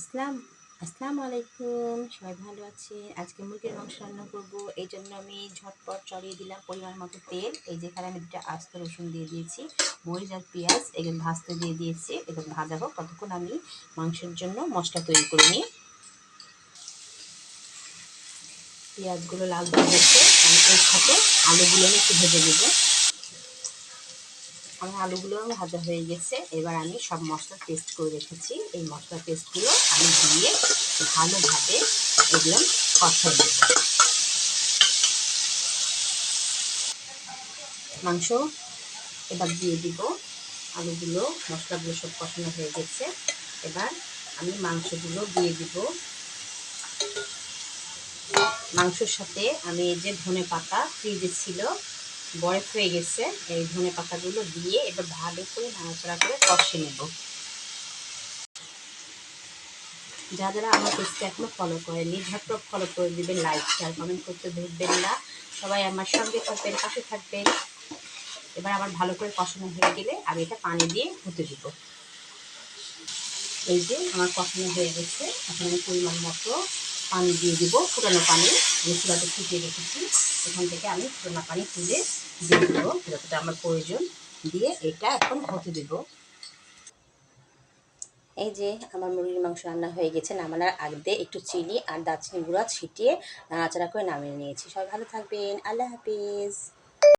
আসসালামু আলাইকুম। সবাই ভালো আছেন? আজকে মুরগির মাংস রান্না করব। এই জন্য আমি ঝটপট চড়িয়ে দিলাম পরিমাণ মতো তেল। এই যেখানে আমি 2টা আস্ত রসুন দিয়ে দিয়েছি, মরিচ আর পেঁয়াজ এগুলো ভাজতে দিয়ে দিয়েছি। এগুলো ভাজা হোক, ততক্ষণ আমি মাংসের জন্য মশলা তৈরি করে নিই। পেঁয়াজগুলো লাল হয়ে গেছে, আমি এর সাথে আলুগুলো আমি একটু ভেজে দেবো। আমার আলুগুলো ভাজা হয়ে গেছে। এবার আমি সব মশলা পেস্ট করে রেখেছি, এই মশলা পেস্টগুলো আমি দিয়ে ভালোভাবে এগুলো কষাই দেব। মাংস এবার দিয়ে দিব। আলুগুলো মশলাগুলো সব কষানো হয়ে গেছে। এবার আমি মাংসগুলো দিয়ে দিব। মাংসের সাথে আমি এই যে ধনে পাতা ফ্রিজে ছিল, বরফ হয়ে গেছে, এই ধনে পাতাগুলো দিয়ে এবার ভালো করে নাড়াচাড়া করে কষে নেব। যারা আমার পেজটা এখনো ফলো করেনি, ঝটপট ফলো করে দিবেন, লাইক শেয়ার কমেন্ট করতে ভুলবেন না। সবাই আমার সঙ্গে থাকবেন, পাশে থাকবেন। এবার আমার ভালো করে কষানো হয়ে গেলে আমি এটা পানি দিয়ে হতে দিব। এই যে আমার কষানো হয়ে গেছে, এখন আমি পরিমাণ মতো পানি দিয়ে দিব, ফুটানো পানি। আমি চুলাতে ফুটিয়ে রেখেছি, এখান থেকে আমি ফুটানো পানি তুলে দিয়ে দেবো যতটা আমার প্রয়োজন, দিয়ে এটা এখন হতে দেব। এই যে আমার মুরগির মাংস রান্না হয়ে গেছে। নামানোর আগে একটু চিনি আর দারচিনি গুঁড়া ছিটিয়ে নাড়াচাড়া করে নামিয়ে নিয়েছি। সবাই ভালো থাকবেন। আল্লাহ হাফিজ।